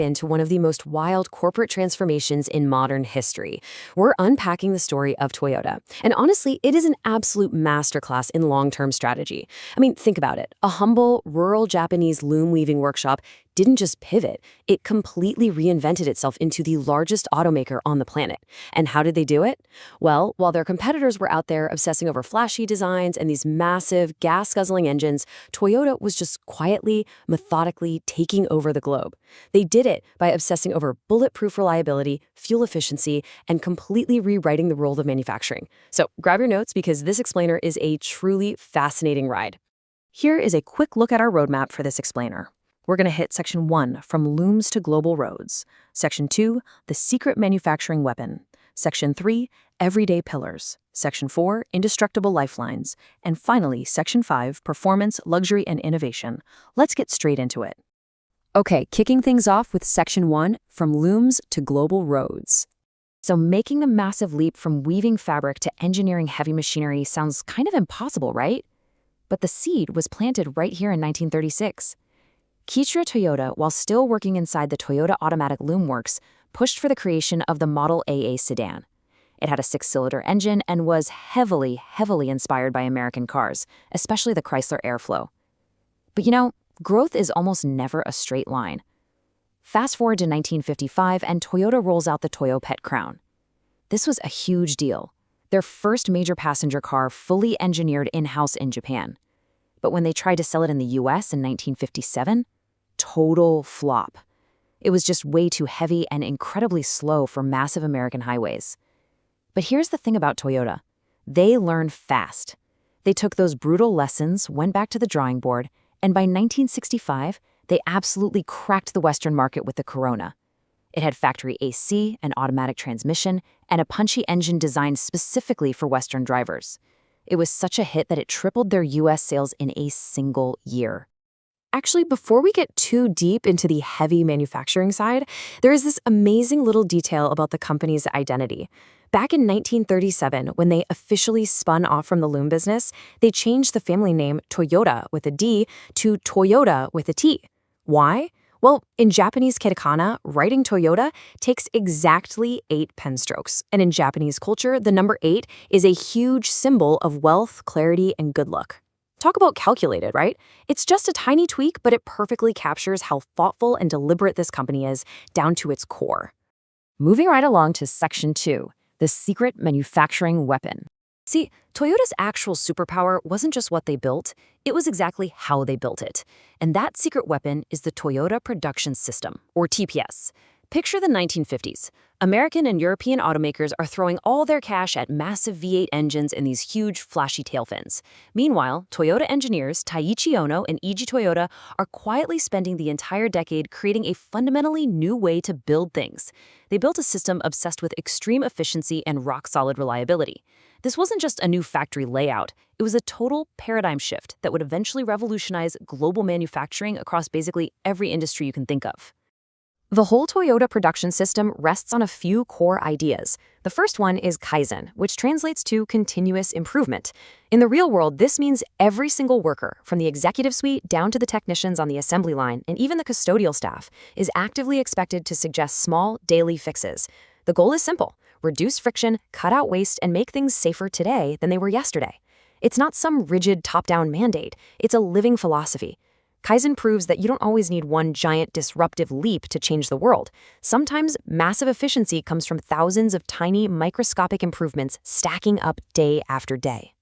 into one of the most wild corporate transformations in modern history. We're unpacking the story of Toyota. And honestly, it is an absolute masterclass in long-term strategy. I mean, think about it. A humble, rural Japanese loom weaving workshop didn't just pivot, it completely reinvented itself into the largest automaker on the planet. And how did they do it? Well, while their competitors were out there obsessing over flashy designs and these massive, gas-guzzling engines, Toyota was just quietly, methodically taking over the globe. They did it by obsessing over bulletproof reliability, fuel efficiency, and completely rewriting the world of manufacturing. So grab your notes because this explainer is a truly fascinating ride. Here is a quick look at our roadmap for this explainer. We're going to hit Section 1, From Looms to Global Roads. Section 2, The Secret Manufacturing Weapon. Section 3, Everyday Pillars. Section 4, Indestructible Lifelines. And finally, Section 5, Performance, Luxury, and Innovation. Let's get straight into it. Okay, kicking things off with Section 1, From Looms to Global Roads. So making the massive leap from weaving fabric to engineering heavy machinery sounds kind of impossible, right? But the seed was planted right here in 1936. Kiichiro Toyota, while still working inside the Toyota Automatic Loom Works, pushed for the creation of the Model AA sedan. It had a 6-cylinder engine and was heavily inspired by American cars, especially the Chrysler Airflow. But growth is almost never a straight line. Fast forward to 1955 and Toyota rolls out the Toyopet Crown. This was a huge deal, their first major passenger car fully engineered in-house in Japan. But when they tried to sell it in the US in 1957, total flop. It was just way too heavy and incredibly slow for massive American highways. But here's the thing about Toyota. They learned fast. They took those brutal lessons, went back to the drawing board, and by 1965, they absolutely cracked the Western market with the Corona. It had factory AC, an automatic transmission, and a punchy engine designed specifically for Western drivers. It was such a hit that it tripled their US sales in a single year. Actually, before we get too deep into the heavy manufacturing side, there is this amazing little detail about the company's identity. Back in 1937, when they officially spun off from the loom business, they changed the family name Toyota with a D to Toyota with a T. Why? Well, in Japanese katakana, writing Toyota takes exactly 8 pen strokes. And in Japanese culture, the number 8 is a huge symbol of wealth, clarity, and good luck. Talk about calculated, right? It's just a tiny tweak, but it perfectly captures how thoughtful and deliberate this company is down to its core. Moving right along to Section 2, The Secret Manufacturing Weapon. See, Toyota's actual superpower wasn't just what they built, it was exactly how they built it. And that secret weapon is the Toyota Production System, or TPS. Picture the 1950s. American and European automakers are throwing all their cash at massive V8 engines and these huge, flashy tail fins. Meanwhile, Toyota engineers Taiichi Ohno and Eiji Toyota are quietly spending the entire decade creating a fundamentally new way to build things. They built a system obsessed with extreme efficiency and rock-solid reliability. This wasn't just a new factory layout, it was a total paradigm shift that would eventually revolutionize global manufacturing across basically every industry you can think of. The whole Toyota production system rests on a few core ideas. The first one is Kaizen, which translates to continuous improvement. In the real world, this means every single worker, from the executive suite down to the technicians on the assembly line and even the custodial staff, is actively expected to suggest small, daily fixes. The goal is simple: reduce friction, cut out waste, and make things safer today than they were yesterday. It's not some rigid top-down mandate, it's a living philosophy. Kaizen proves that you don't always need one giant disruptive leap to change the world. Sometimes massive efficiency comes from thousands of tiny microscopic improvements stacking up day after day.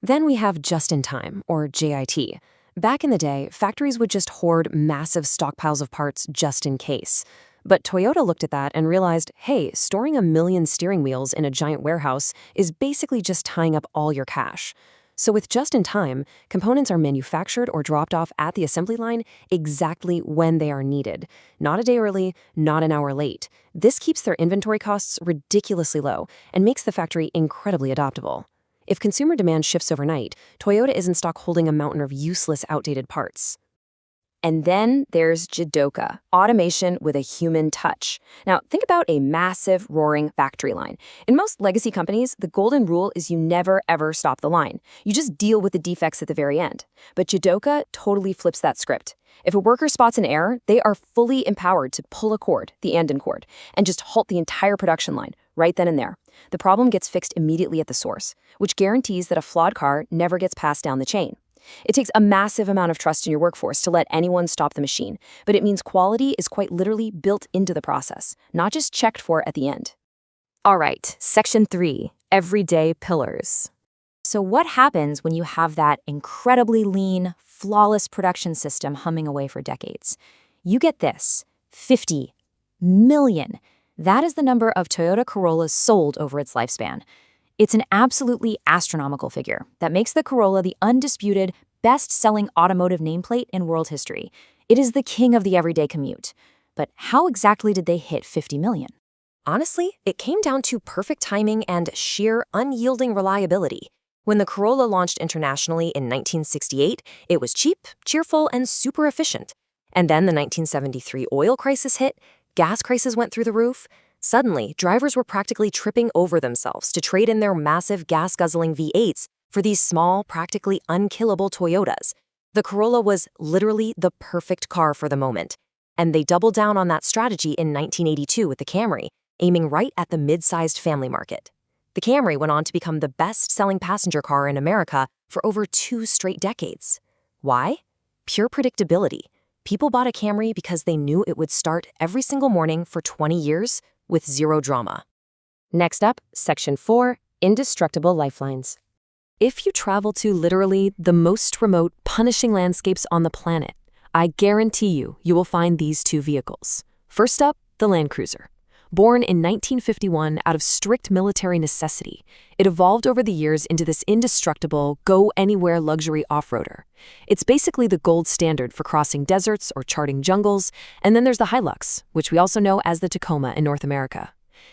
Then we have just-in-time, or JIT. Back in the day, factories would just hoard massive stockpiles of parts just in case. But Toyota looked at that and realized, hey, storing 1 million steering wheels in a giant warehouse is basically just tying up all your cash. So with just-in-time, components are manufactured or dropped off at the assembly line exactly when they are needed. Not a day early, not an hour late. This keeps their inventory costs ridiculously low and makes the factory incredibly adaptable. If consumer demand shifts overnight, Toyota is in stock holding a mountain of useless, outdated parts. And then there's Jidoka, automation with a human touch. Now, think about a massive, roaring factory line. In most legacy companies, the golden rule is you never, ever stop the line. You just deal with the defects at the very end. But Jidoka totally flips that script. If a worker spots an error, they are fully empowered to pull a cord, the Andon cord, and just halt the entire production line, right then and there. The problem gets fixed immediately at the source, which guarantees that a flawed car never gets passed down the chain. It takes a massive amount of trust in your workforce to let anyone stop the machine, but it means quality is quite literally built into the process, not just checked for at the end. All right, Section 3, Everyday Pillars. So what happens when you have that incredibly lean, flawless production system humming away for decades? You get this, 50 million. That is the number of Toyota Corollas sold over its lifespan. It's an absolutely astronomical figure that makes the Corolla the undisputed best-selling automotive nameplate in world history. It is the king of the everyday commute. But how exactly did they hit 50 million? Honestly, it came down to perfect timing and sheer unyielding reliability. When the Corolla launched internationally in 1968, it was cheap, cheerful, and super efficient. And then the 1973 oil crisis hit, gas prices went through the roof. Suddenly, drivers were practically tripping over themselves to trade in their massive gas-guzzling V8s for these small, practically unkillable Toyotas. The Corolla was literally the perfect car for the moment. And they doubled down on that strategy in 1982 with the Camry, aiming right at the mid-sized family market. The Camry went on to become the best-selling passenger car in America for over 2 straight decades. Why? Pure predictability. People bought a Camry because they knew it would start every single morning for 20 years with zero drama. Next up, Section 4, Indestructible Lifelines. If you travel to literally the most remote, punishing landscapes on the planet, I guarantee you will find these 2 vehicles. First up, the Land Cruiser. Born in 1951 out of strict military necessity, it evolved over the years into this indestructible, go-anywhere luxury off-roader. It's basically the gold standard for crossing deserts or charting jungles, and then there's the Hilux, which we also know as the Tacoma in North America.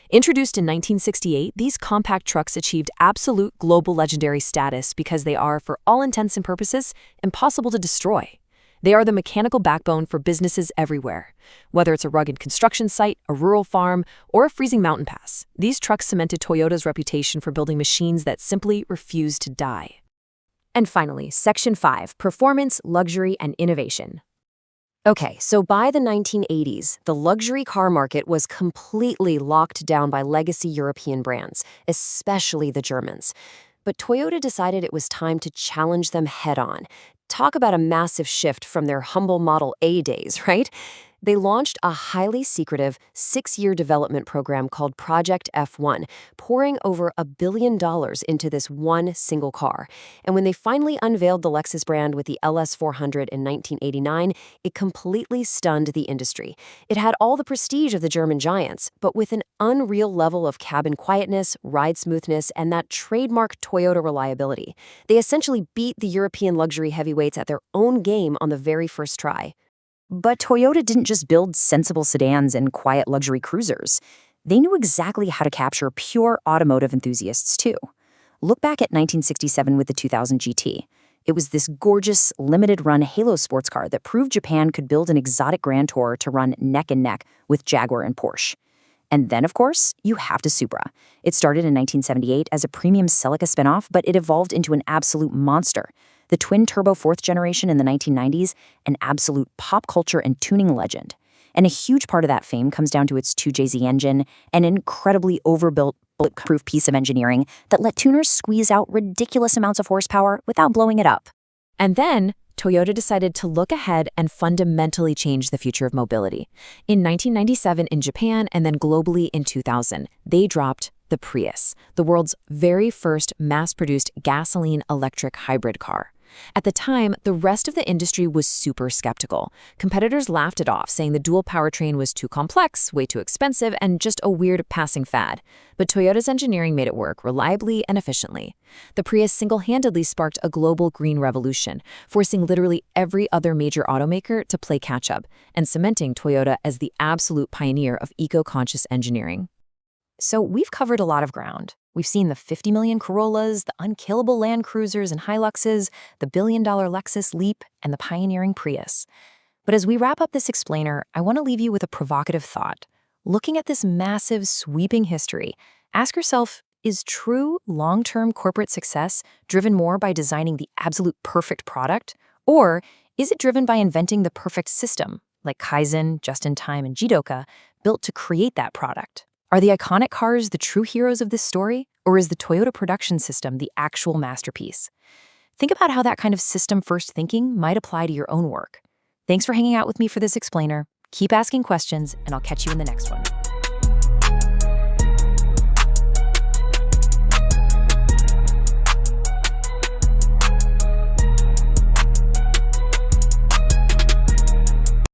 Introduced in 1968, these compact trucks achieved absolute global legendary status because they are, for all intents and purposes, impossible to destroy. They are the mechanical backbone for businesses everywhere. Whether it's a rugged construction site, a rural farm, or a freezing mountain pass, these trucks cemented Toyota's reputation for building machines that simply refuse to die. And finally, Section 5, Performance, Luxury, and Innovation. Okay, so by the 1980s, the luxury car market was completely locked down by legacy European brands, especially the Germans. But Toyota decided it was time to challenge them head-on. Talk about a massive shift from their humble Model A days, right? They launched a highly secretive 6-year development program called Project F1, pouring over $1 billion into this one single car. And when they finally unveiled the Lexus brand with the LS400 in 1989, it completely stunned the industry. It had all the prestige of the German giants, but with an unreal level of cabin quietness, ride smoothness, and that trademark Toyota reliability. They essentially beat the European luxury heavyweights at their own game on the very first try. But Toyota didn't just build sensible sedans and quiet luxury cruisers. They knew exactly how to capture pure automotive enthusiasts, too. Look back at 1967 with the 2000 GT. It was this gorgeous, limited-run Halo sports car that proved Japan could build an exotic Grand Tour to run neck and neck with Jaguar and Porsche. And then, of course, you have the Supra. It started in 1978 as a premium Celica spinoff, but it evolved into an absolute monster. The twin-turbo 4th generation in the 1990s, an absolute pop culture and tuning legend. And a huge part of that fame comes down to its 2JZ engine, an incredibly overbuilt, bulletproof piece of engineering that let tuners squeeze out ridiculous amounts of horsepower without blowing it up. And then, Toyota decided to look ahead and fundamentally change the future of mobility. In 1997 in Japan and then globally in 2000, they dropped the Prius, the world's very first mass-produced gasoline-electric hybrid car. At the time, the rest of the industry was super skeptical. Competitors laughed it off, saying the dual powertrain was too complex, way too expensive, and just a weird passing fad. But Toyota's engineering made it work reliably and efficiently. The Prius single-handedly sparked a global green revolution, forcing literally every other major automaker to play catch-up, and cementing Toyota as the absolute pioneer of eco-conscious engineering. So we've covered a lot of ground. We've seen the 50 million Corollas, the unkillable Land Cruisers and Hiluxes, the billion-dollar Lexus Leap, and the pioneering Prius. But as we wrap up this explainer, I want to leave you with a provocative thought. Looking at this massive, sweeping history, ask yourself, is true long-term corporate success driven more by designing the absolute perfect product? Or is it driven by inventing the perfect system, like Kaizen, Just-in-Time, and Jidoka, built to create that product? Are the iconic cars the true heroes of this story? Or is the Toyota production system the actual masterpiece? Think about how that kind of system-first thinking might apply to your own work. Thanks for hanging out with me for this explainer. Keep asking questions, and I'll catch you in the next one.